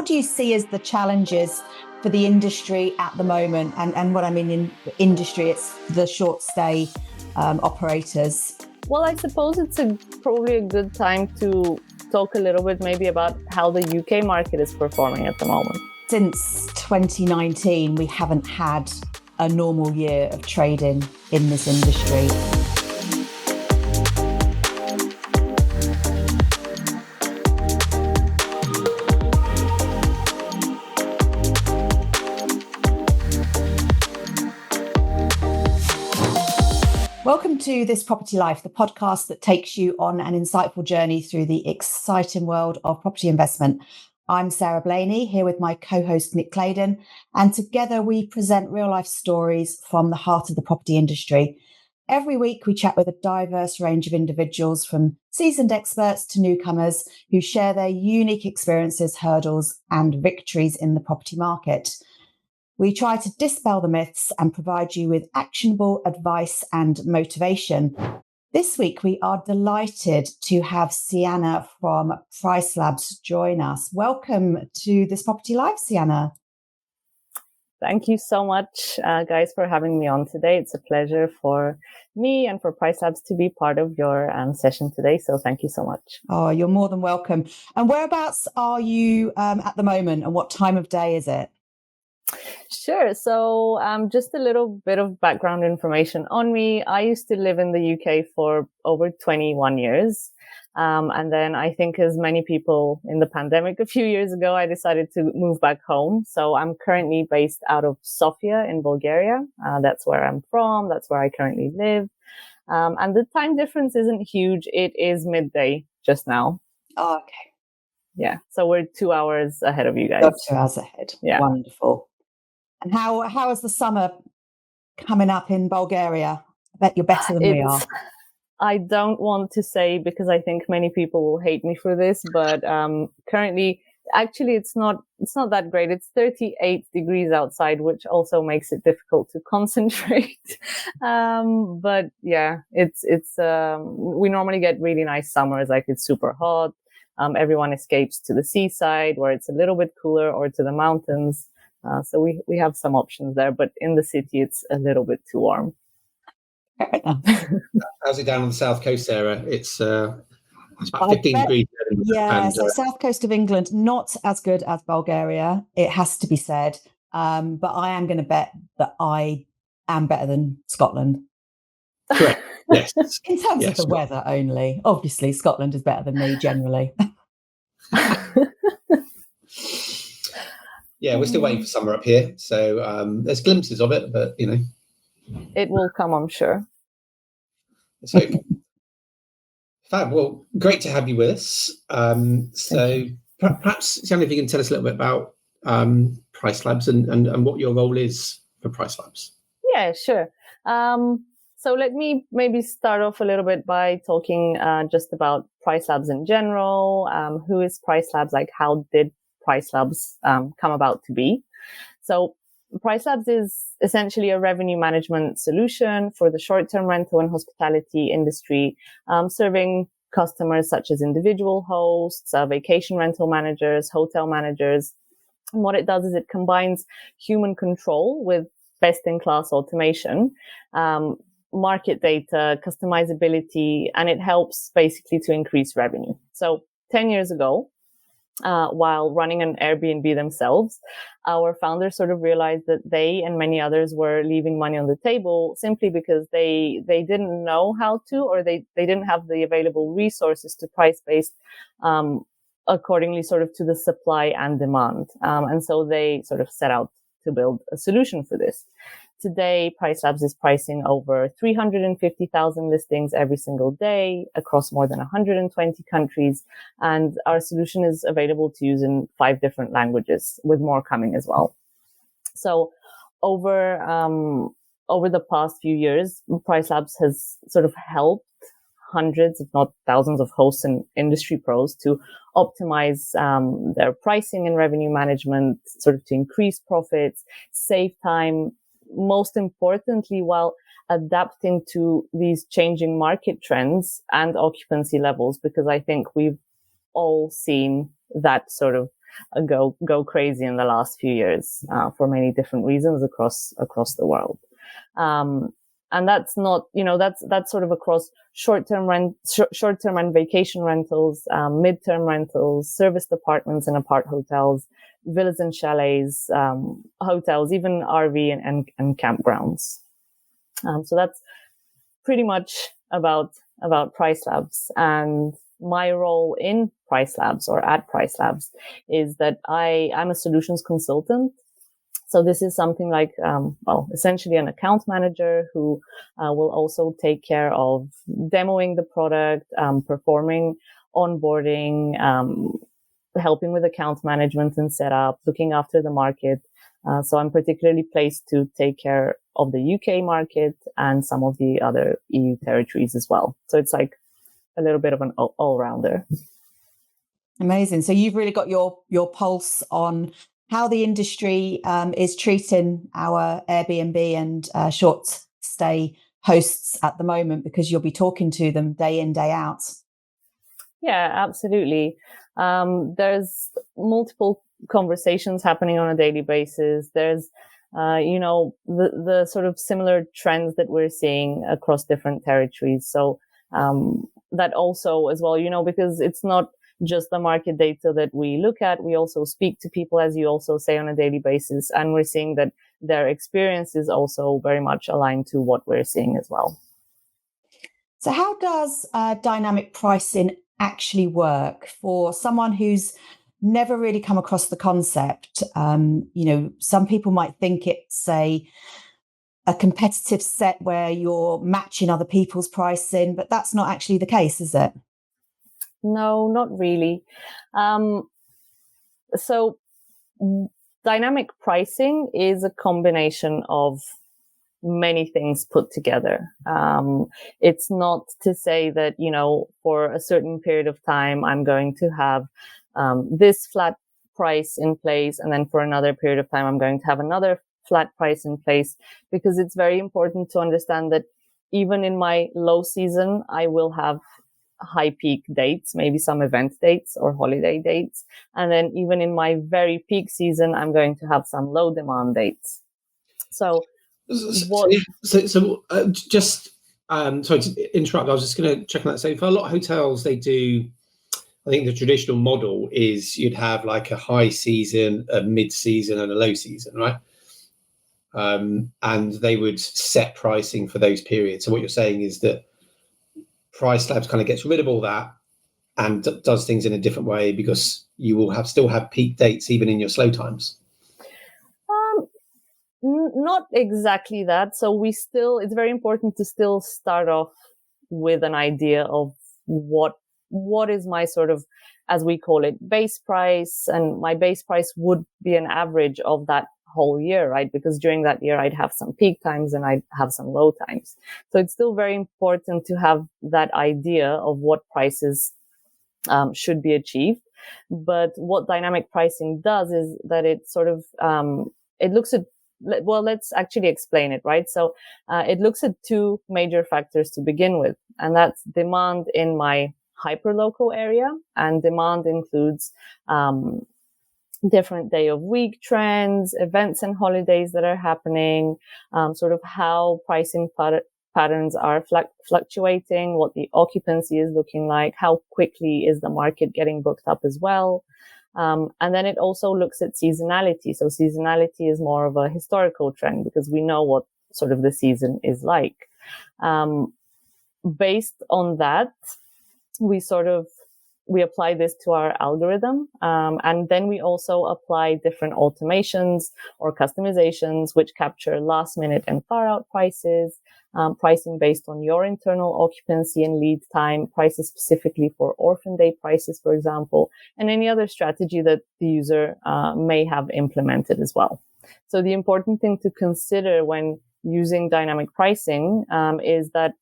what do you see as the challenges for the industry at the moment? And what I mean in industry, it's the short stay operators. Well, I suppose it's probably a good time to talk a little bit maybe about how the UK market is performing at the moment. Since 2019, we haven't had a normal year of trading in this industry. Welcome to This Property Life, the podcast that takes you on an insightful journey through the exciting world of property investment. I'm Sarah Blaney, here with my co-host Nick Claydon, and together we present real-life stories from the heart of the property industry. Every week we chat with a diverse range of individuals, from seasoned experts to newcomers, who share their unique experiences, hurdles, and victories in the property market. We try to dispel the myths and provide you with actionable advice and motivation. This week, we are delighted to have Siana from Price Labs join us. Welcome to This Property Life, Siana. Thank you so much, guys, for having me on today. It's a pleasure for me and for Price Labs to be part of your session today. So thank you so much. Oh, you're more than welcome. And whereabouts are you at the moment, and what time of day is it? Sure. So just a little bit of background information on me. I used to live in the UK for over 21 years. And then I think, as many people in the pandemic a few years ago, I decided to move back home. So I'm currently based out of Sofia in Bulgaria. That's where I'm from. That's where I currently live. And the time difference isn't huge. It is midday just now. Oh, okay. Yeah. So we're 2 hours ahead of you guys. You're 2 hours ahead. Yeah. Wonderful. And how is the summer coming up in Bulgaria? I bet you're better than we are. I don't want to say, because I think many people will hate me for this, but currently, actually, it's not that great. It's 38 degrees outside, which also makes it difficult to concentrate. But yeah, it's we normally get really nice summers, like it's super hot. Everyone escapes to the seaside where it's a little bit cooler, or to the mountains. So we have some options there, but in the city, it's a little bit too warm. How's it down on the south coast, Sarah? It's about 15 degrees. Yeah, so south coast of England, not as good as Bulgaria, it has to be said. But I am going to bet that I am better than Scotland. Correct, yes. In terms of the weather only. Obviously, Scotland is better than me generally. Yeah, we're still waiting for summer up here. So there's glimpses of it, but, it will come, I'm sure. Let's hope. Fab. Well, great to have you with us. So perhaps, Siana, if you can tell us a little bit about Price Labs and what your role is for Price Labs. Yeah, sure. So let me maybe start off a little bit by talking just about Price Labs in general. Who is Price Labs? Like, how did Price Labs come about to be? So Price Labs is essentially a revenue management solution for the short-term rental and hospitality industry, serving customers such as individual hosts, vacation rental managers, hotel managers. And what it does is it combines human control with best-in-class automation, market data, customizability, and it helps basically to increase revenue. So 10 years ago, while running an Airbnb themselves, our founders sort of realized that they and many others were leaving money on the table simply because they didn't know how to, or they didn't have the available resources to price based accordingly sort of to the supply and demand. And so they sort of set out to build a solution for this. Today, Price Labs is pricing over 350,000 listings every single day across more than 120 countries. And our solution is available to use in 5 different languages, with more coming as well. So over the past few years, Price Labs has sort of helped hundreds, if not thousands, of hosts and industry pros to optimize their pricing and revenue management, sort of to increase profits, save time, most importantly, while adapting to these changing market trends and occupancy levels, because I think we've all seen that sort of go crazy in the last few years for many different reasons across the world. And that's not, that's sort of across short-term and vacation rentals, mid-term rentals, serviced apartments and apart hotels, villas and chalets, hotels, even RV and campgrounds. So that's pretty much about Price Labs. And my role in Price Labs or at Price Labs is that I'm a solutions consultant. So this is something like, essentially an account manager who will also take care of demoing the product, performing onboarding, helping with account management and setup, looking after the market. So I'm particularly placed to take care of the UK market and some of the other EU territories as well. So it's like a little bit of an all-rounder. Amazing. So you've really got your pulse on how the industry is treating our Airbnb and short stay hosts at the moment, because you'll be talking to them day in, day out. Yeah, absolutely. There's multiple conversations happening on a daily basis. There's, the sort of similar trends that we're seeing across different territories. So that also as well, because it's not just the market data that we look at. We also speak to people, as you also say, on a daily basis. And we're seeing that their experience is also very much aligned to what we're seeing as well. So how does dynamic pricing actually work for someone who's never really come across the concept? Some people might think it's a competitive set where you're matching other people's pricing, but that's not actually the case, is it? No, not really. So dynamic pricing is a combination of many things put together. It's not to say that, for a certain period of time, I'm going to have this flat price in place, and then for another period of time, I'm going to have another flat price in place, because it's very important to understand that even in my low season, I will have high peak dates, maybe some event dates or holiday dates. And then even in my very peak season, I'm going to have some low demand dates. So sorry to interrupt. I was just going to check on that. So for a lot of hotels, they do, I think the traditional model is you'd have like a high season, a mid season and a low season, right? And they would set pricing for those periods. So what you're saying is that Price Labs kind of gets rid of all that and does things in a different way, because you will still have peak dates even in your slow times. Not exactly that. So it's very important to still start off with an idea of what is my sort of, as we call it, base price. And my base price would be an average of that whole year, right? Because during that year, I'd have some peak times and I'd have some low times. So it's still very important to have that idea of what prices should be achieved. But what dynamic pricing does is that it sort of, it looks at, well, let's actually explain it, right? So it looks at two major factors to begin with, and that's demand in my hyperlocal area. And demand includes different day of week trends, events and holidays that are happening, sort of how pricing patterns are fluctuating, what the occupancy is looking like, how quickly is the market getting booked up as well. And then it also looks at seasonality. So seasonality is more of a historical trend, because we know what sort of the season is like. Based on that, we apply this to our algorithm. And then we also apply different automations or customizations, which capture last minute and far out prices, pricing based on your internal occupancy and lead time, prices specifically for orphan day prices, for example, and any other strategy that the user may have implemented as well. So the important thing to consider when using dynamic pricing is that,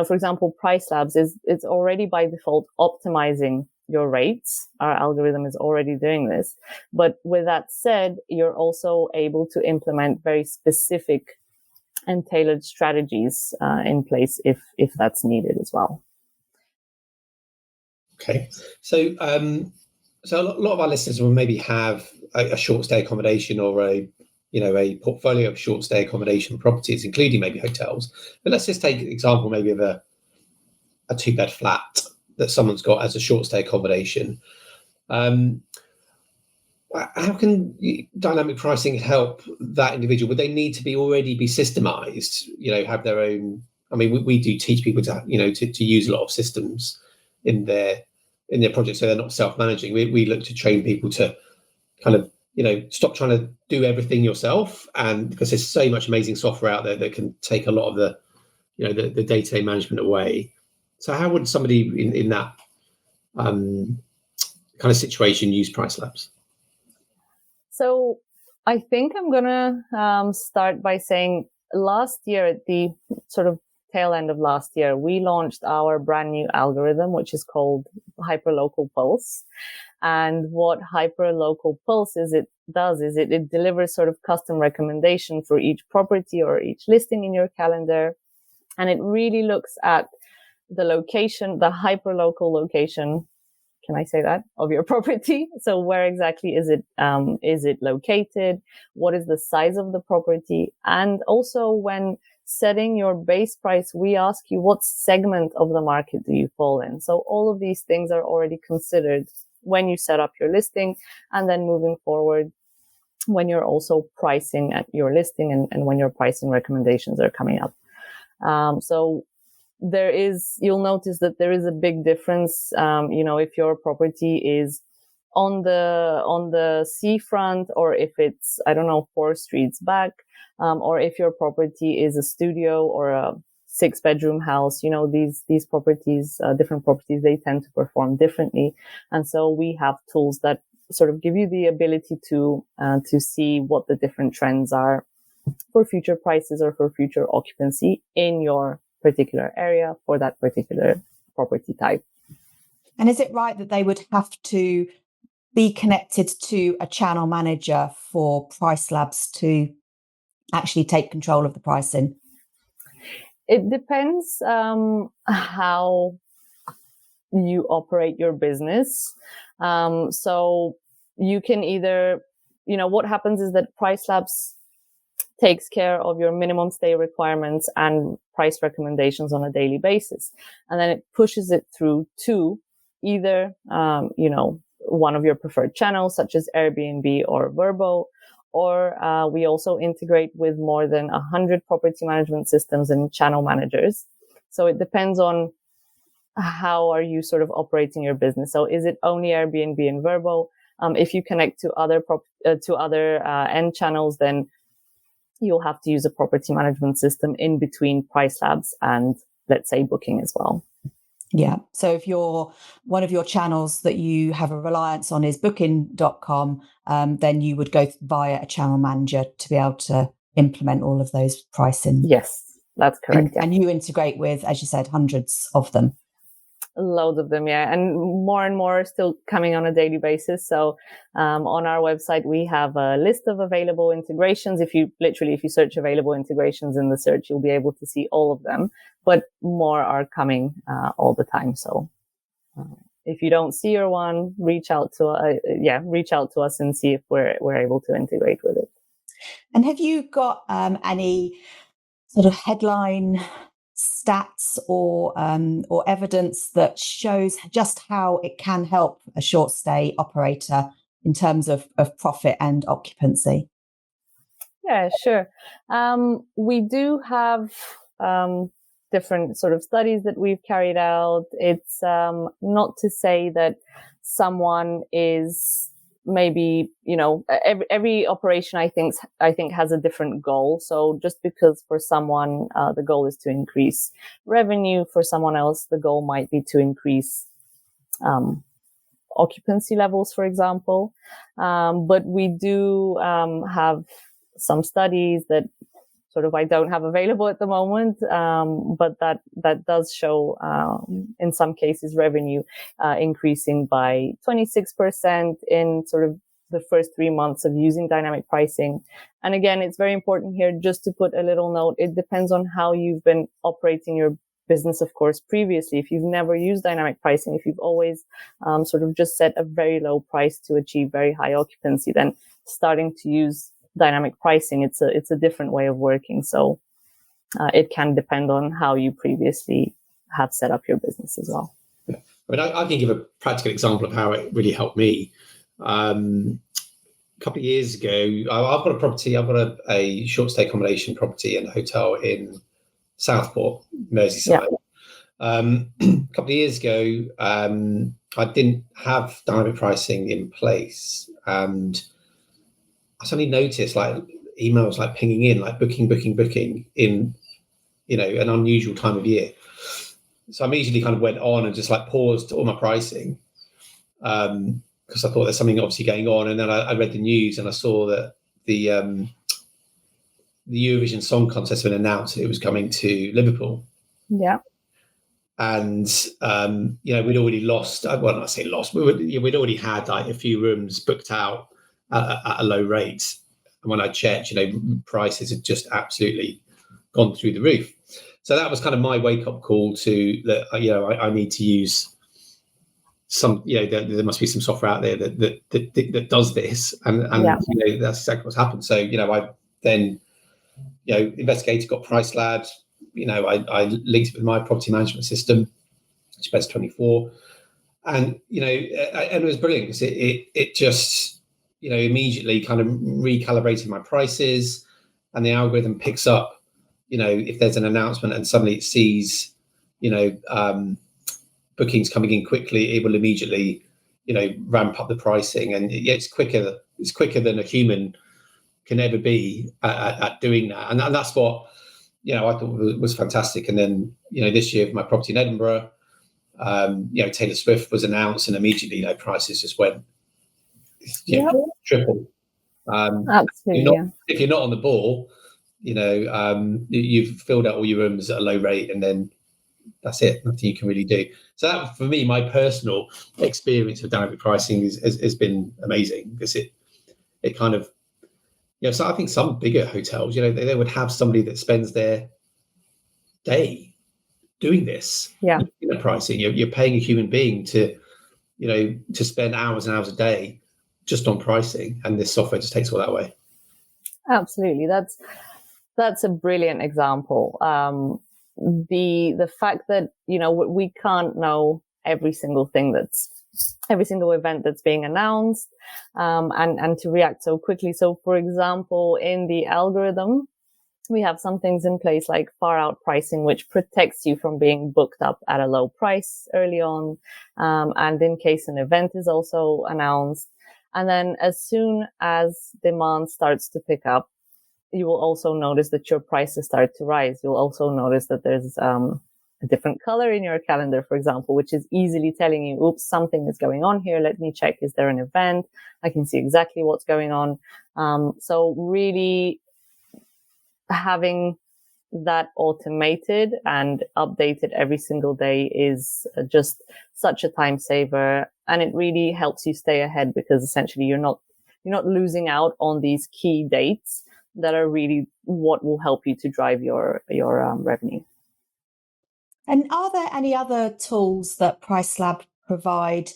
for example, Price Labs it's already by default optimizing your rates. Our algorithm is already doing this. But with that said, you're also able to implement very specific and tailored strategies in place if that's needed as well. Okay. So So a lot of our listeners will maybe have a short stay accommodation or a portfolio of short stay accommodation properties, including maybe hotels. But let's just take an example maybe of a 2-bed flat that someone's got as a short stay accommodation. How can dynamic pricing help that individual? Would they need to already be systemized? Have their own. I mean, we do teach people to use a lot of systems in their projects, so they're not self-managing. We look to train people to kind of stop trying to do everything yourself, and because there's so much amazing software out there that can take a lot of the the day-to-day management away. So how would somebody in that kind of situation use Price Labs? So I think I'm going to start by saying last year, at the sort of tail end of last year, we launched our brand new algorithm, which is called Hyperlocal Pulse. And what Hyperlocal Pulse it delivers sort of custom recommendation for each property or each listing in your calendar. And it really looks at the location, the hyperlocal location. Can I say that, of your property? So where exactly is it located? What is the size of the property? And also when setting your base price, we ask you what segment of the market do you fall in? So all of these things are already considered when you set up your listing, and then moving forward when you're also pricing at your listing and when your pricing recommendations are coming up. So you'll notice that there is a big difference. If your property is on the seafront, or if it's, 4 streets back, or if your property is a studio or a 6-bedroom house, these properties, different properties, they tend to perform differently. And so we have tools that sort of give you the ability to see what the different trends are for future prices or for future occupancy in your particular area for that particular property type. And is it right that they would have to be connected to a channel manager for Price Labs to actually take control of the pricing? It depends how you operate your business. So you can either, what happens is that Price Labs takes care of your minimum stay requirements and price recommendations on a daily basis. And then it pushes it through to either, one of your preferred channels, such as Airbnb or Vrbo, or we also integrate with more than 100 property management systems and channel managers. So it depends on how are you sort of operating your business. So is it only Airbnb and Vrbo? If you connect to other end channels, then you'll have to use a property management system in between Price Labs and, let's say, Booking as well. Yeah. So if one of your channels that you have a reliance on is booking.com, then you would go via a channel manager to be able to implement all of those pricing. Yes, that's correct. And you integrate with, as you said, hundreds of them. Loads of them, yeah. And more are still coming on a daily basis. So on our website, we have a list of available integrations. If you search available integrations in the search, you'll be able to see all of them. But more are coming all the time. So if you don't see your one, reach out to us and see if we're able to integrate with it. And have you got any sort of headline stats or evidence that shows just how it can help a short stay operator in terms of profit and occupancy? Yeah, sure. We do have different sort of studies that we've carried out. It's not to say that someone is maybe, every operation I think has a different goal. So just because for someone the goal is to increase revenue, for someone else the goal might be to increase occupancy levels, for example. But we do have some studies that sort of I don't have available at the moment, but that does show in some cases revenue increasing by 26% in sort of the first 3 months of using dynamic pricing. And again, it's very important here just to put a little note. It depends on how you've been operating business, of course, previously, if you've never used dynamic pricing, if you've always sort of just set a very low price to achieve very high occupancy, then starting to use dynamic pricing, it's a different way of working. So it can depend on how you previously have set up your business as well. Yeah. I mean, I can give a practical example of how it really helped me. A couple of years ago, I've got a property. I've got a short stay accommodation property and a hotel in Southport, Merseyside. Yeah. A couple of years ago, I didn't have dynamic pricing in place, and I suddenly noticed like emails like pinging in, like booking in, an unusual time of year. So I immediately kind of went on and just like paused all my pricing, because I thought there's something obviously going on. And then I read the news and I saw that the Eurovision Song Contest had been announced that it was coming to Liverpool. Yeah. And we'd already lost. Well, I say lost. We'd already had like a few rooms booked out at a low rate. And when I checked, prices had just absolutely gone through the roof. So that was kind of my wake up call to that. I need to use some. There must be some software out there that does this, and that's exactly what's happened. So I then investigated, got PriceLab. I linked it with my property management system, which is 24, and it was brilliant because it just immediately kind of recalibrated my prices, and the algorithm picks up if there's an announcement and suddenly it sees bookings coming in quickly, it will immediately ramp up the pricing, and it's quicker than a human can ever be at doing that, and that's what I thought was fantastic. And then this year, my property in Edinburgh, Taylor Swift was announced, and immediately prices just went triple. Absolutely. If you're not on the ball, you've filled out all your rooms at a low rate, and then that's it. Nothing you can really do. So that, for me, my personal experience of dynamic pricing has been amazing, because it kind of so I think some bigger hotels, they would have somebody that spends their day doing this. Yeah. Pricing. You're paying a human being to spend hours and hours a day just on pricing, and this software just takes all that away. Absolutely. That's a brilliant example. The fact that, we can't know every single event that's being announced, and to react so quickly. So, for example, in the algorithm, we have some things in place like far out pricing, which protects you from being booked up at a low price early on. And in case an event is also announced. And then as soon as demand starts to pick up, you will also notice that your prices start to rise. You'll also notice that there's a different color in your calendar, for example, which is easily telling you, oops, something is going on here. Let me check. Is there an event? I can see exactly what's going on. So really having that automated and updated every single day is just such a time saver. And it really helps you stay ahead, because essentially you're not losing out on these key dates that are really what will help you to drive your revenue. And are there any other tools that PriceLab provide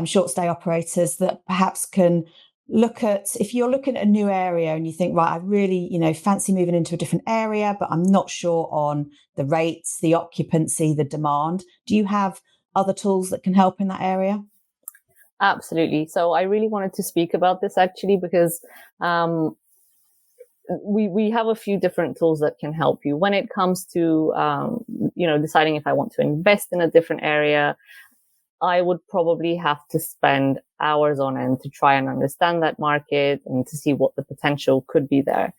short stay operators that perhaps can look at, if you're looking at a new area and you think, right, I really, fancy moving into a different area, but I'm not sure on the rates, the occupancy, the demand. Do you have other tools that can help in that area? Absolutely. So I really wanted to speak about this actually, because we have a few different tools that can help you when it comes to, deciding if I want to invest in a different area. I would probably have to spend hours on end to try and understand that market and to see what the potential could be there.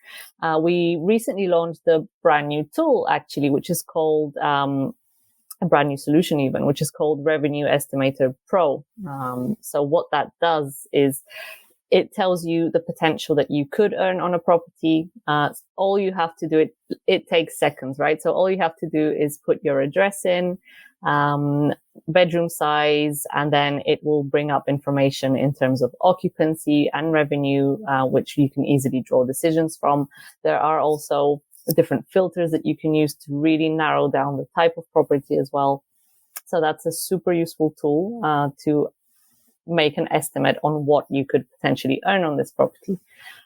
We recently launched a brand new tool, actually, which is called, a brand new solution even, which is called Revenue Estimator Pro. So what that does is it tells you the potential that you could earn on a property. All you have to do, it takes seconds, right? So all you have to do is put your address in, bedroom size, and then it will bring up information in terms of occupancy and revenue, which you can easily draw decisions from. There are also different filters that you can use to really narrow down the type of property as well. So that's a super useful tool to make an estimate on what you could potentially earn on this property.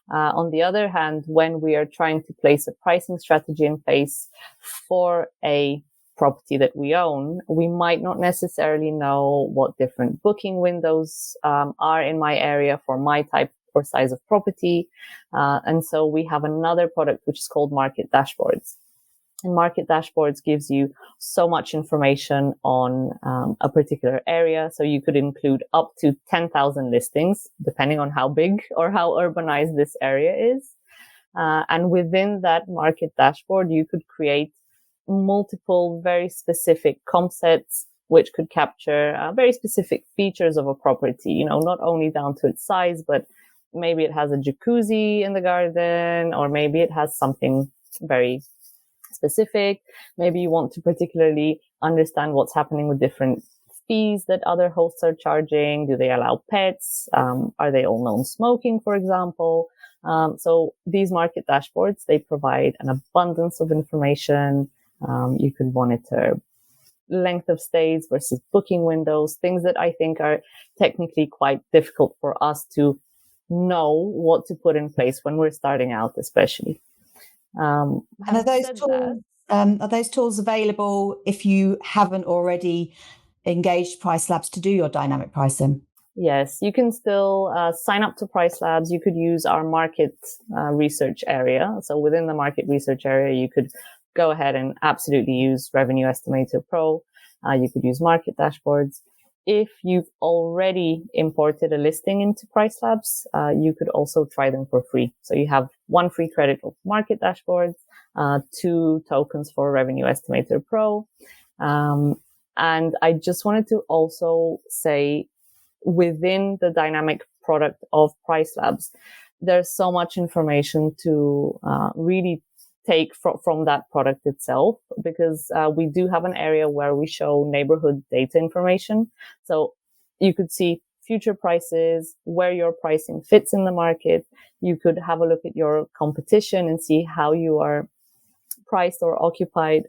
On the other hand, when we are trying to place a pricing strategy in place for a property that we own, we might not necessarily know what different booking windows are in my area for my type or size of property. And so we have another product which is called Market Dashboards. And Market Dashboards gives you so much information on a particular area. So you could include up to 10,000 listings, depending on how big or how urbanized this area is. And within that Market Dashboard, you could create multiple very specific comp sets, which could capture very specific features of a property, not only down to its size, but maybe it has a jacuzzi in the garden, or maybe it has something very specific. Maybe you want to particularly understand what's happening with different fees that other hosts are charging. Do they allow pets? Are they all non-smoking, for example? So these market dashboards, they provide an abundance of information. You can monitor length of stays versus booking windows, things that I think are technically quite difficult for us to know what to put in place when we're starting out, especially. And are those tools available if you haven't already engaged Price Labs to do your dynamic pricing? Yes, you can still sign up to Price Labs. You could use our market research area. So within the market research area, you could go ahead and absolutely use Revenue Estimator Pro. You could use Market Dashboards. If you've already imported a listing into Price Labs, you could also try them for free. So you have 1 free credit of Market Dashboards, 2 tokens for Revenue Estimator Pro. And I just wanted to also say, within the dynamic product of Price Labs, there's so much information to really take from that product itself, because we do have an area where we show neighborhood data information. So you could see future prices, where your pricing fits in the market. You could have a look at your competition and see how you are priced or occupied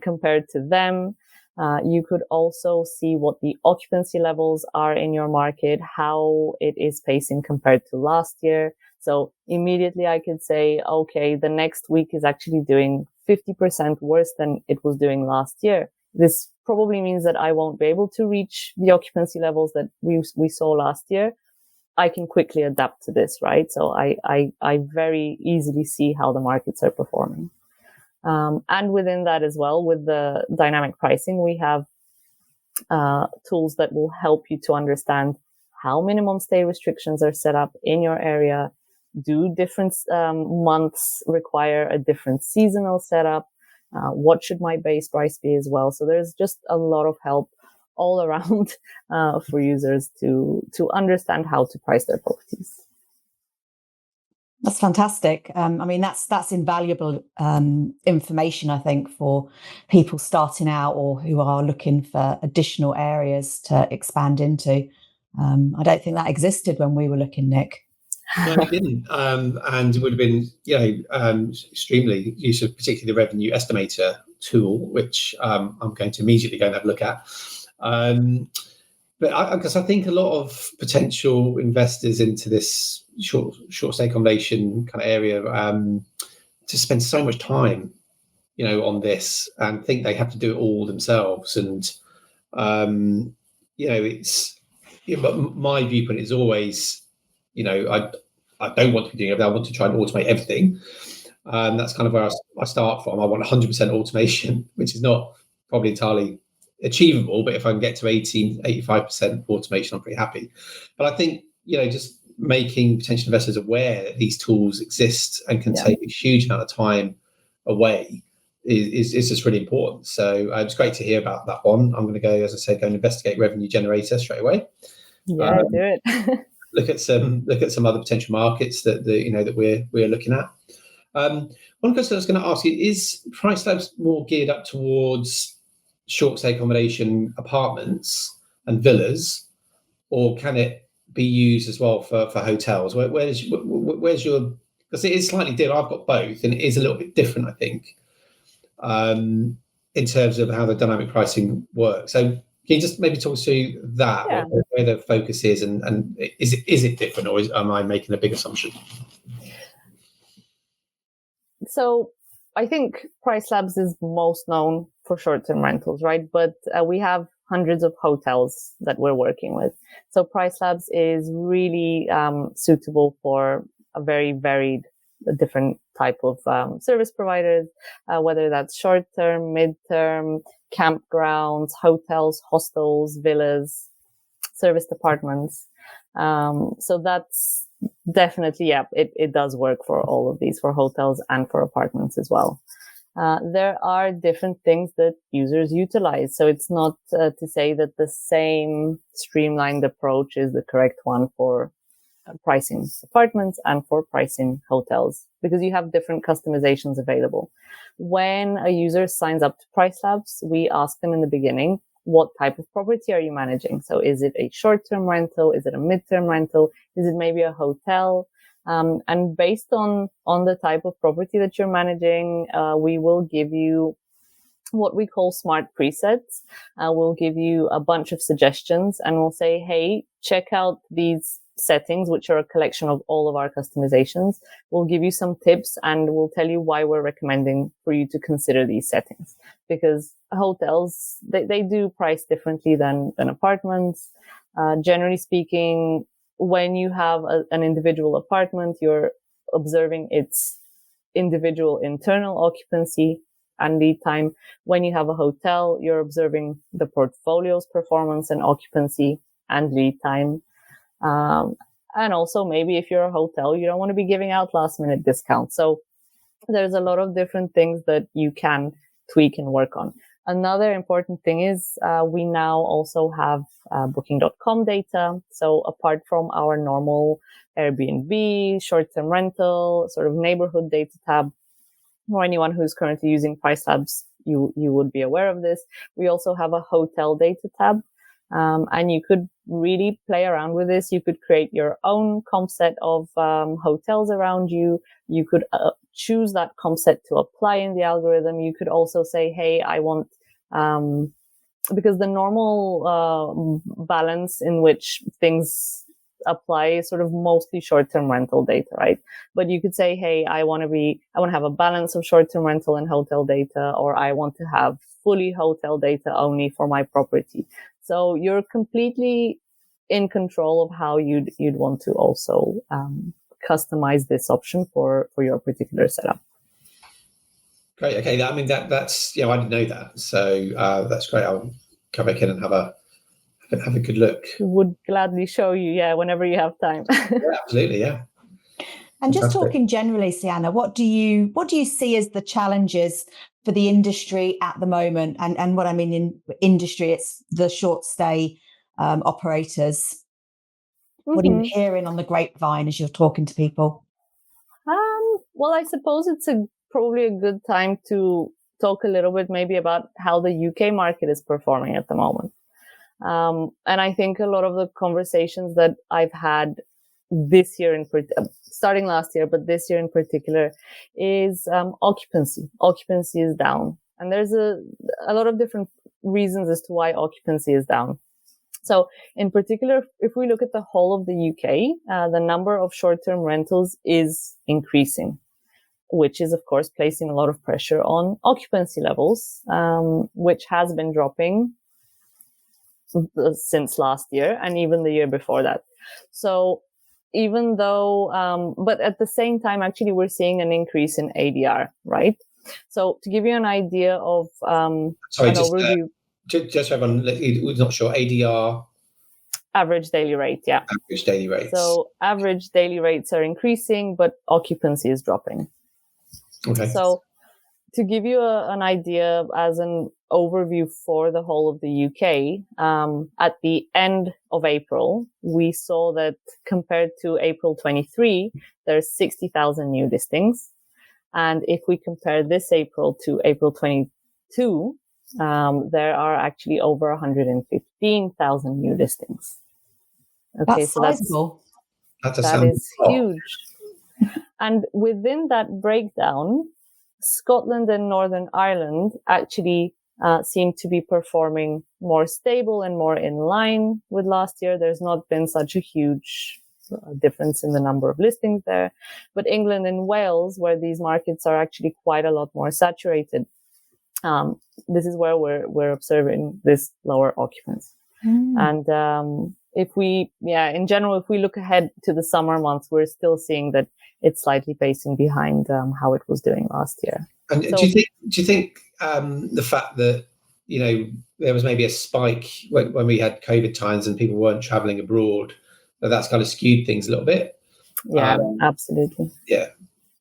compared to them. You could also see what the occupancy levels are in your market, how it is pacing compared to last year. So immediately I could say, okay, the next week is actually doing 50% worse than it was doing last year. This probably means that I won't be able to reach the occupancy levels that we saw last year. I can quickly adapt to this, right? So I very easily see how the markets are performing. And within that as well, with the dynamic pricing, we have tools that will help you to understand how minimum stay restrictions are set up in your area. Do different months require a different seasonal setup? What should my base price be as well? So there's just a lot of help all around for users to understand how to price their properties. That's fantastic. I mean, that's invaluable information, I think, for people starting out or who are looking for additional areas to expand into. I don't think that existed when we were looking, Nick. No, it didn't, and it would have been, extremely useful, particularly the revenue estimator tool, which I'm going to immediately go and have a look at. But I guess I think a lot of potential investors into this short stay accommodation kind of area to spend so much time, on this and think they have to do it all themselves. And it's but my viewpoint is always, I don't want to be doing it. I want to try and automate everything. That's kind of where I start from. I want 100% automation, which is not probably entirely achievable, but if I can get to 85% automation, I'm pretty happy. But I think, just making potential investors aware that these tools exist and can take a huge amount of time away is just really important. So it's great to hear about that one. I'm going to go, as I said, go and investigate Revenue Generator straight away. Yeah, do it. look at some other potential markets that we're looking at. One question I was going to ask you is Price Labs more geared up towards short stay accommodation apartments and villas, or can it be used as well for hotels? Where's your because it is slightly different. I've got both, and it is a little bit different, I think, in terms of how the dynamic pricing works. So can you just maybe talk through that, where the focus is, and is it different, or am I making a big assumption? So I think Price Labs is most known for short-term rentals, right? But we have hundreds of hotels that we're working with. So Price Labs is really suitable for a very varied, different type of service providers, whether that's short-term, mid-term, campgrounds, hotels, hostels, villas, service departments. So that's definitely, it does work for all of these, for hotels and for apartments as well. There are different things that users utilize. So it's not to say that the same streamlined approach is the correct one for pricing apartments and for pricing hotels, because you have different customizations available. When a user signs up to Price Labs, we ask them in the beginning, what type of property are you managing? So is it a short-term rental? Is it a mid-term rental? Is it maybe a hotel? And based on the type of property that you're managing, we will give you what we call smart presets. We'll give you a bunch of suggestions and we'll say, hey, check out these settings, which are a collection of all of our customizations. We'll give you some tips and we'll tell you why we're recommending for you to consider these settings. Because hotels, they do price differently than apartments. Generally speaking, when you have an individual apartment, you're observing its individual internal occupancy and lead time. When you have a hotel, you're observing the portfolio's performance and occupancy and lead time. And also maybe if you're a hotel, you don't want to be giving out last minute discounts. So there's a lot of different things that you can tweak and work on. Another important thing is we now also have booking.com data. So apart from our normal Airbnb, short-term rental, sort of neighborhood data tab, or anyone who's currently using Price Labs, you would be aware of this. We also have a hotel data tab. And you could really play around with this. You could create your own comp set of hotels around you. You could choose that comp set to apply in the algorithm. You could also say, hey, I want, because the normal balance in which things apply is sort of mostly short-term rental data, right? But you could say, hey, I want to have a balance of short-term rental and hotel data, or I want to have fully hotel data only for my property. So you're completely in control of how you'd want to also customize this option for your particular setup. Great. Okay. I mean, that's I didn't know that. So that's great. I'll come back in and have a good look. Would gladly show you, whenever you have time. Yeah, absolutely, yeah. And just talking generally, Siana, what do you see as the challenges for the industry at the moment? And what I mean in industry, it's the short stay operators. Mm-hmm. What are you hearing on the grapevine as you're talking to people? Well, I suppose it's probably a good time to talk a little bit maybe about how the UK market is performing at the moment. And I think a lot of the conversations that I've had this year, starting last year, but this year in particular, is occupancy. Occupancy is down. And there's a lot of different reasons as to why occupancy is down. So in particular, if we look at the whole of the UK, the number of short-term rentals is increasing, which is, of course, placing a lot of pressure on occupancy levels, which has been dropping since last year and even the year before that. So even though, but at the same time, actually, we're seeing an increase in ADR, right? So to give you an idea of overview. Just for everyone who's not sure, ADR? Average daily rate, yeah. Average daily rates. So average daily rates are increasing, but occupancy is dropping. Okay. So to give you an idea as an overview for the whole of the UK, at the end of April, we saw that compared to April 23, there's 60,000 new listings. And if we compare this April to April 22, there are actually over 115,000 new listings. Okay, that's sizable. That is huge. And within that breakdown, Scotland and Northern Ireland actually seem to be performing more stable and more in line with last year. There's not been such a huge difference in the number of listings there. But England and Wales, where these markets are actually quite a lot more saturated, this is where we're observing this lower occupancy. And in general, if we look ahead to the summer months, we're still seeing that it's slightly pacing behind how it was doing last year. And do you think the fact that, you know, there was maybe a spike when we had COVID times and people weren't traveling abroad, that's kind of skewed things a little bit? Yeah, absolutely. Yeah,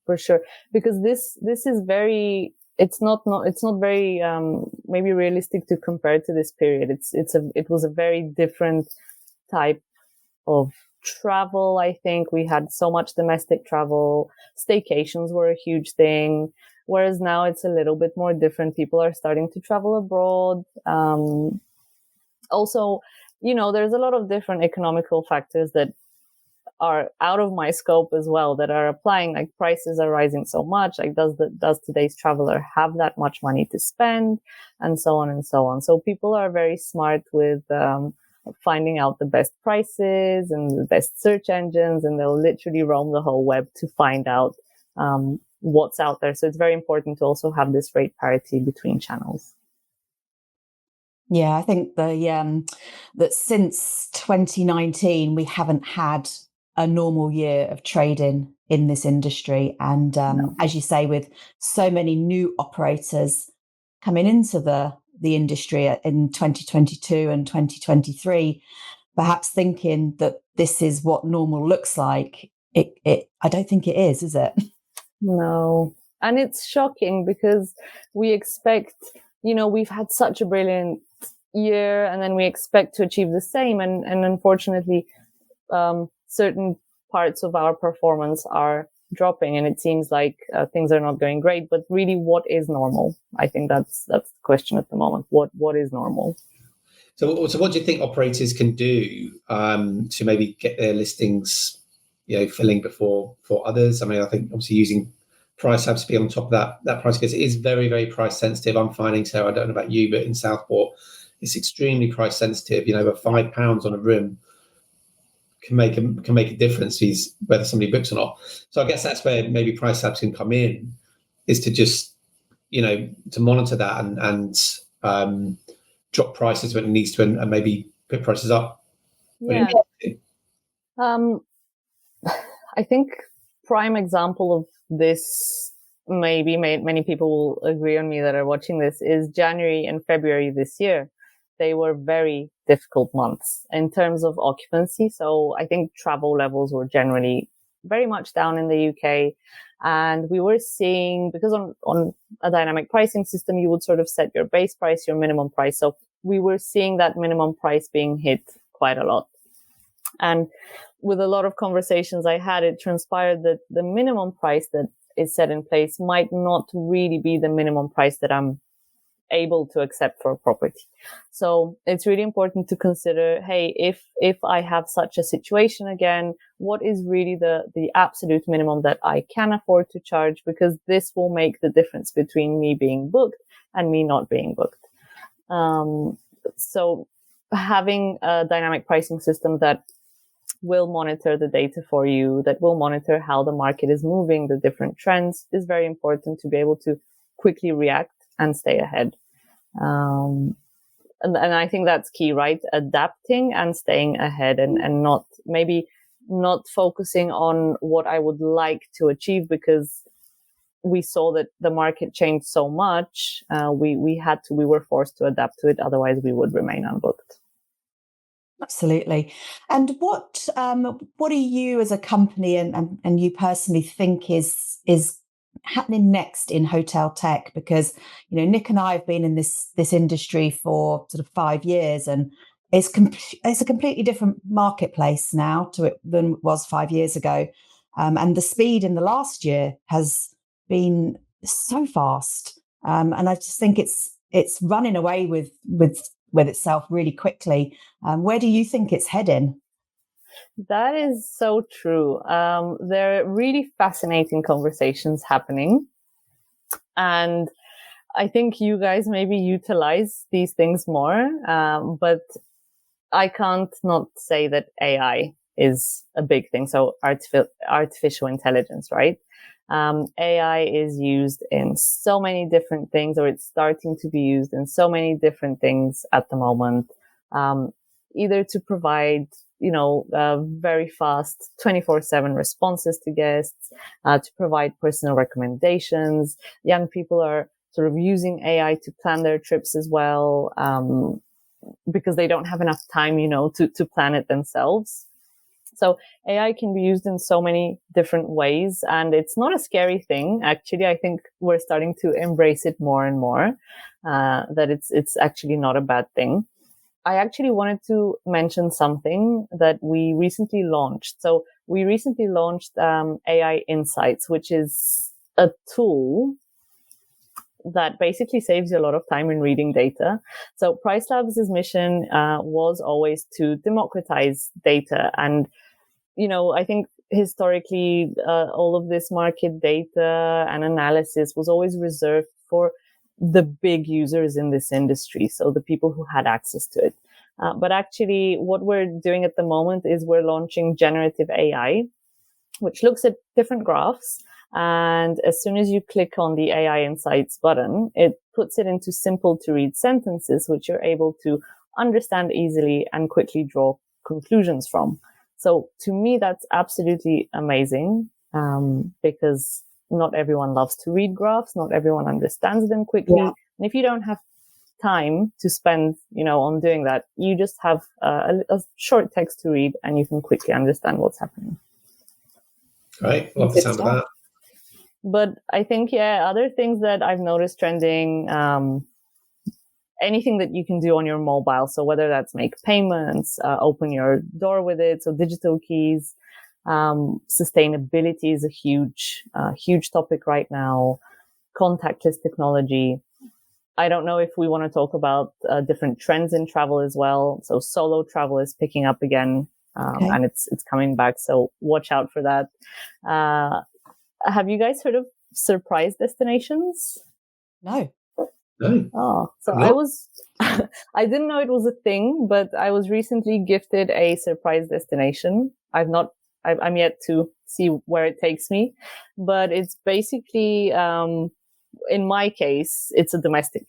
for sure. Because this is very. It's not very maybe realistic to compare to this period. It was a very different type of travel. I think we had so much domestic travel. Staycations were a huge thing, whereas now it's a little bit more different. People are starting to travel abroad. Also, you know, there's a lot of different economical factors that are out of my scope as well that are applying. Like, prices are rising so much. Like, does today's traveler have that much money to spend, and so on and so on. So people are very smart with finding out the best prices and the best search engines, and they'll literally roam the whole web to find out what's out there. So it's very important to also have this rate parity between channels. Yeah, I think that since 2019 we haven't had a normal year of trading in this industry, and as you say, with so many new operators coming into the industry in 2022 and 2023, perhaps thinking that this is what normal looks like. I don't think it is it? No, and it's shocking because we expect, you know, we've had such a brilliant year, and then we expect to achieve the same, and unfortunately certain parts of our performance are dropping, and it seems like things are not going great. But really, what is normal? I think that's the question at the moment. What is normal? So what do you think operators can do to maybe get their listings, you know, filling before others? I mean, I think obviously using price labs to be on top of that price, because it is very, very price sensitive. I'm finding, so I don't know about you, but in Southport, it's extremely price sensitive. You know, over £5 on a room can make a difference whether somebody books or not. So I guess that's where maybe price labs can come in, is to just, you know, to monitor that and drop prices when it needs to, and maybe put prices up. Yeah. I think prime example of this, maybe many people will agree on me that are watching this, is January and February this year. They were very difficult months in terms of occupancy. So I think travel levels were generally very much down in the UK. And we were seeing, because on a dynamic pricing system, you would sort of set your base price, your minimum price. So we were seeing that minimum price being hit quite a lot. And with a lot of conversations I had, it transpired that the minimum price that is set in place might not really be the minimum price that I'm able to accept for a property. So it's really important to consider, hey, if I have such a situation again, what is really the absolute minimum that I can afford to charge? Because this will make the difference between me being booked and me not being booked. So having a dynamic pricing system that will monitor the data for you, that will monitor how the market is moving, the different trends, is very important to be able to quickly react and stay ahead. And I think that's key, right? Adapting and staying ahead, and not focusing on what I would like to achieve, because we saw that the market changed so much. We were forced to adapt to it. Otherwise we would remain unbooked. Absolutely. And what do you as a company and you personally think is happening next in hotel tech? Because, you know, Nick and I have been in this industry for sort of 5 years, and it's a completely different marketplace now than it was 5 years ago. And the speed in the last year has been so fast. And I just think it's running away with itself really quickly. Where do you think it's heading? That is so true. There are really fascinating conversations happening. And I think you guys maybe utilize these things more. But I can't not say that AI is a big thing. So artificial intelligence, right? AI is used in so many different things, or it's starting to be used in so many different things at the moment, either to provide, very fast 24/7 responses to guests, to provide personal recommendations. Young people are sort of using AI to plan their trips as well, because they don't have enough time, to plan it themselves. So AI can be used in so many different ways, and it's not a scary thing. Actually, I think we're starting to embrace it more and more, that it's actually not a bad thing. I actually wanted to mention something that we recently launched. So we recently launched AI Insights, which is a tool that basically saves you a lot of time in reading data. So Price Labs' mission was always to democratize data. And, I think historically, all of this market data and analysis was always reserved for the big users in this industry. So the people who had access to it. But actually, what we're doing at the moment is we're launching generative AI, which looks at different graphs. And as soon as you click on the AI Insights button, it puts it into simple to read sentences, which you're able to understand easily and quickly draw conclusions from. So to me, that's absolutely amazing, because not everyone loves to read graphs. Not everyone understands them quickly. Yeah. And if you don't have time to spend, on doing that, you just have a short text to read and you can quickly understand what's happening. Right. Love the sound of that. But I think, other things that I've noticed trending, anything that you can do on your mobile. So whether that's make payments, open your door with it. So digital keys, sustainability is a huge topic right now. Contactless technology. I don't know if we want to talk about different trends in travel as well. So solo travel is picking up again, and it's coming back. So watch out for that. Have you guys heard of surprise destinations? No. Oh, so I didn't know it was a thing, but I was recently gifted a surprise destination. I'm yet to see where it takes me, but it's basically, in my case, it's a domestic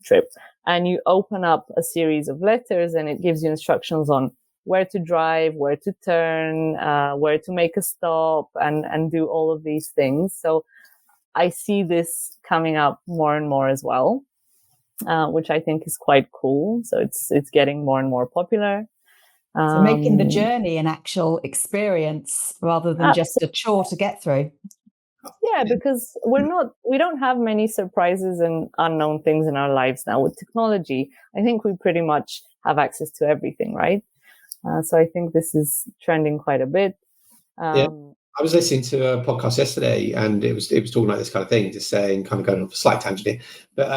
trip, and you open up a series of letters and it gives you instructions on where to drive, where to turn, where to make a stop, and do all of these things. So I see this coming up more and more as well, which I think is quite cool. So it's getting more and more popular. So making the journey an actual experience rather than just a chore to get through. Yeah, because we don't have many surprises and unknown things in our lives now. With technology, I think we pretty much have access to everything, right? So I think this is trending quite a bit. I was listening to a podcast yesterday, and it was talking about this kind of thing, just saying, kind of going off a slight tangent here, but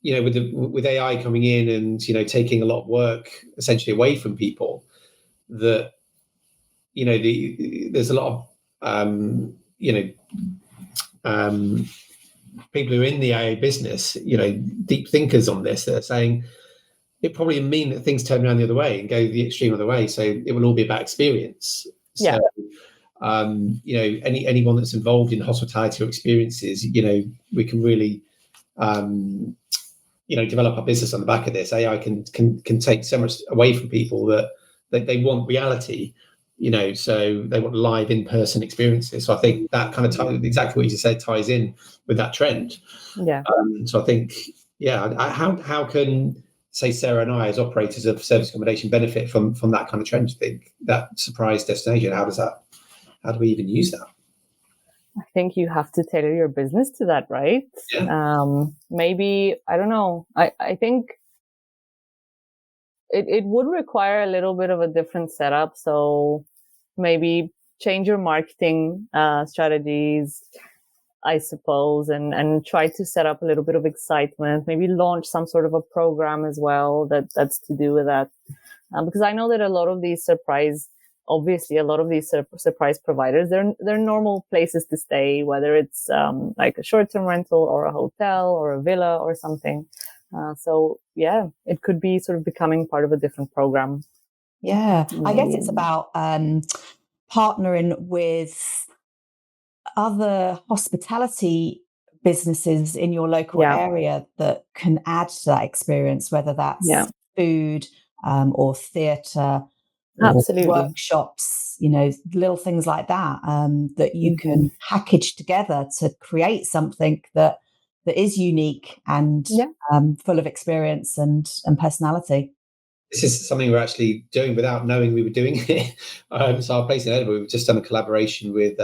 with AI coming in and taking a lot of work essentially away from people, that there's a lot of people who are in the AI business, deep thinkers on this, that are saying it probably mean that things turn around the other way and go the extreme other way. So it will all be about experience. Yeah. So, anyone that's involved in hospitality or experiences, we can really, develop our business on the back of this. AI can take so much away from people that they want reality, so they want live in-person experiences. So I think that kind of exactly what you just said ties in with that trend. Yeah. So I think, how can, say, Sarah and I, as operators of service accommodation, benefit from that kind of trend? Do you think that surprise destination? How do we even use that? I think you have to tailor your business to that, right? Yeah. Maybe, I don't know. I think it would require a little bit of a different setup. So maybe change your marketing strategies. I suppose, and try to set up a little bit of excitement, maybe launch some sort of a program as well that's to do with that. Because I know that a lot of these surprise providers, they're normal places to stay, whether it's like a short-term rental or a hotel or a villa or something. So yeah, it could be sort of becoming part of a different program. Yeah, I guess it's about partnering with other hospitality businesses in your local area that can add to that experience, whether that's food or theatre, absolutely, workshops, little things like that, that you can package together to create something that is unique and full of experience and personality. This is something we're actually doing without knowing we were doing it. So our place in Edinburgh, we've just done a collaboration with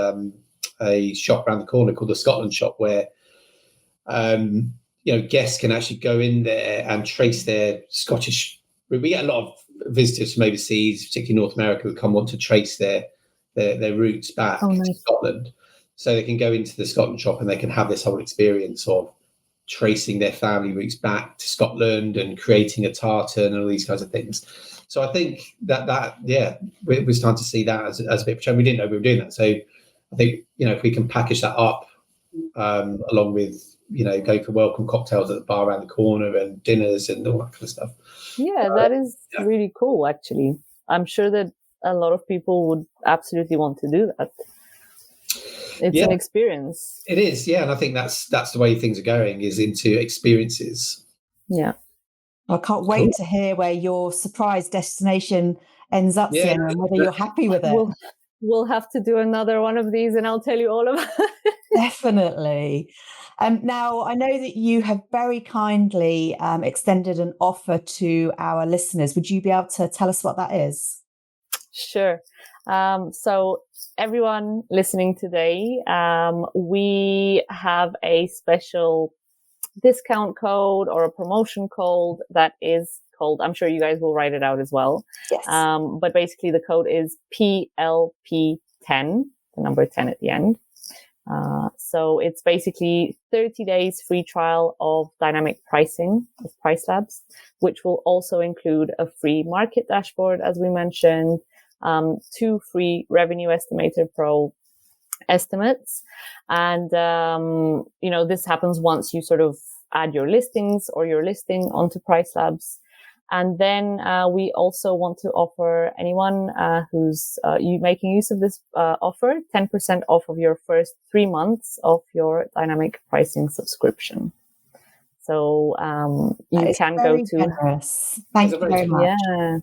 a shop around the corner called the Scotland Shop, where guests can actually go in there and trace their Scottish. We get a lot of visitors from overseas, particularly North America, who want to trace their roots back to Scotland. So they can go into the Scotland Shop and they can have this whole experience of tracing their family roots back to Scotland and creating a tartan and all these kinds of things. So I think that we're starting to see that as a bit of a trend. We didn't know we were doing that. So I think, if we can package that up along with, going for welcome cocktails at the bar around the corner and dinners and all that kind of stuff. Yeah, that is really cool, actually. I'm sure that a lot of people would absolutely want to do that. It's an experience. It is, yeah. And I think that's the way things are going, is into experiences. Yeah. I can't wait to hear where your surprise destination ends up, Siana, and whether you're happy with it. We'll have to do another one of these and I'll tell you all about it. Definitely. Now, I know that you have very kindly extended an offer to our listeners. Would you be able to tell us what that is? Sure. So everyone listening today, we have a special discount code or a promotion code that is called, I'm sure you guys will write it out as well. Yes. But basically the code is PLP10, the number 10 at the end. So it's basically 30 days free trial of dynamic pricing of PriceLabs, which will also include a free market dashboard, as we mentioned, 2 free Revenue Estimator Pro estimates. And, this happens once you sort of add your listings or your listing onto PriceLabs. And then we also want to offer anyone who's making use of this offer 10% off of your first 3 months of your dynamic pricing subscription. So you can go to. Generous. Thank you very much. Yeah,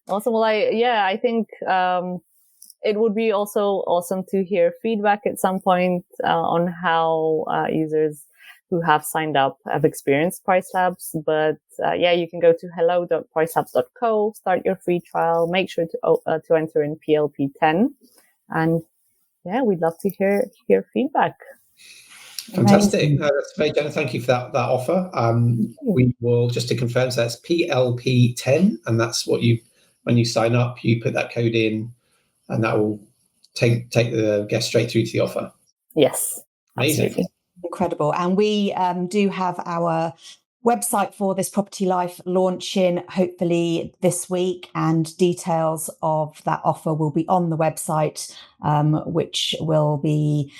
awesome. Well, I think it would be also awesome to hear feedback at some point on how users who have signed up have experienced PriceLabs. But you can go to hello.pricelabs.co, start your free trial, make sure to enter in PLP10, and we'd love to hear feedback. Fantastic. That's great, Jenna. Thank you for that offer. We will, just to confirm, so that's PLP10, and that's what when you sign up, you put that code in, and that will take the guest straight through to the offer. Yes, amazing. Absolutely. Incredible. And we do have our website for This Property Life launching hopefully this week, and details of that offer will be on the website, which will be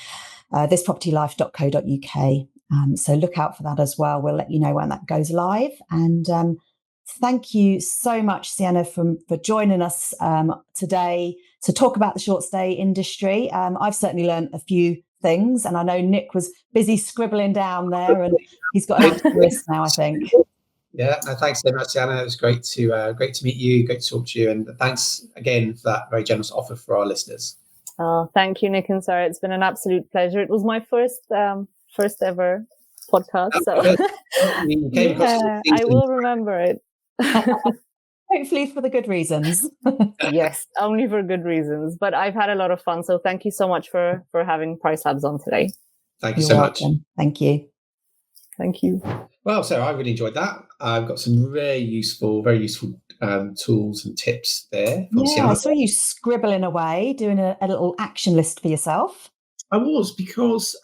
thispropertylife.co.uk. So look out for that as well. We'll let you know when that goes live. And thank you so much, Siana, for joining us today to talk about the short stay industry. I've certainly learned a few things, and I know Nick was busy scribbling down there, and he's got an list now, I think. Yeah, no, thanks so much, Siana. It was great to meet you, great to talk to you, and thanks again for that very generous offer for our listeners. Oh, thank you, Nick and Sarah. It's been an absolute pleasure. It was my first ever podcast, so I will remember it. Hopefully for the good reasons. Yes, only for good reasons. But I've had a lot of fun. So thank you so much for having PriceLabs on today. Thank you so much. Thank you. Thank you. Well, Sarah, I really enjoyed that. I've got some very useful tools and tips there. Yeah, I saw you scribbling away, doing a little action list for yourself. I was, because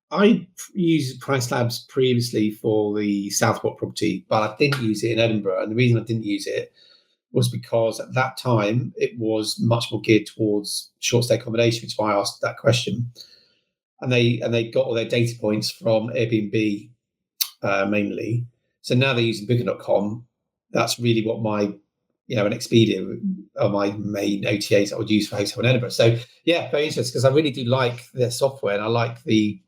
I used Price Labs previously for the Southport property, but I didn't use it in Edinburgh. And the reason I didn't use it was because at that time it was much more geared towards short stay accommodation, which is why I asked that question. And they got all their data points from Airbnb mainly. So now they're using Booking.com. That's really what my, and Expedia are my main OTAs I would use for hotel in Edinburgh. So yeah, very interesting because I really do like their software and I like the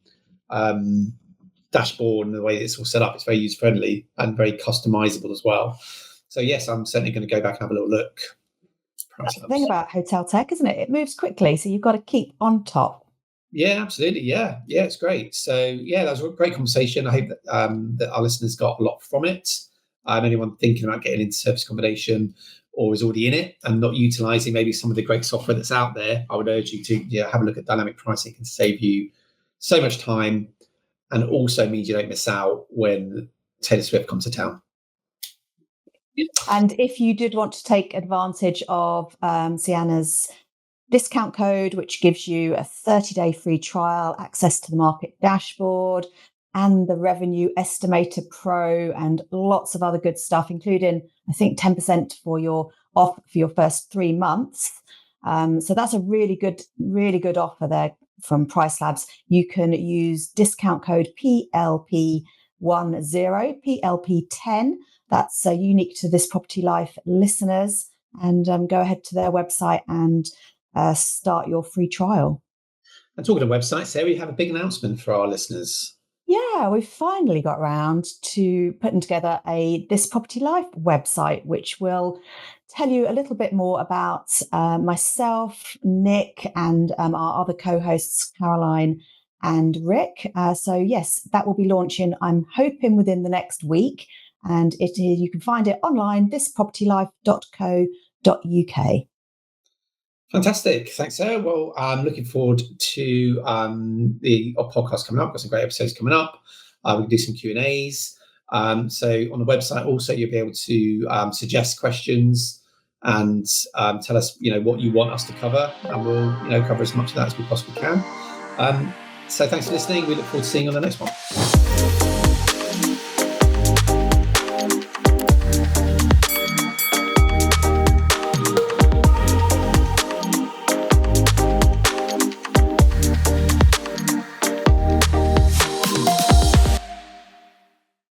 dashboard and the way it's all set up. It's very user friendly and very customizable as well. So yes, I'm certainly going to go back and have a little look. That's the thing about hotel tech, isn't it? It moves quickly, so you've got to keep on top. Yeah, absolutely. Yeah, it's great. So yeah, that was a great conversation. I hope that that our listeners got a lot from it. Anyone thinking about getting into service accommodation or is already in it and not utilising maybe some of the great software that's out there, I would urge you to have a look at dynamic pricing. It can save you so much time and also means you don't miss out when Taylor Swift comes to town. And if you did want to take advantage of Siana's discount code, which gives you a 30-day free trial, access to the market dashboard and the revenue estimator pro and lots of other good stuff, including, I think, 10% for your offer for your first 3 months. So that's a really good offer there from Price Labs. You can use discount code PLP10, PLP10. That's unique to This Property Life listeners. And go ahead to their website and start your free trial. And talking of websites, Sarah, we have a big announcement for our listeners. Yeah, we finally got around to putting together a This Property Life website, which will tell you a little bit more about myself, Nick, and our other co-hosts, Caroline and Rick. So yes, that will be launching, I'm hoping, within the next week. And you can find it online, thispropertylife.co.uk. Fantastic. Thanks, Sarah. Well, I'm looking forward to the podcast coming up. We've got some great episodes coming up. We can do some Q&As. So on the website also, you'll be able to suggest questions and tell us, what you want us to cover. And we'll, cover as much of that as we possibly can. So thanks for listening. We look forward to seeing you on the next one.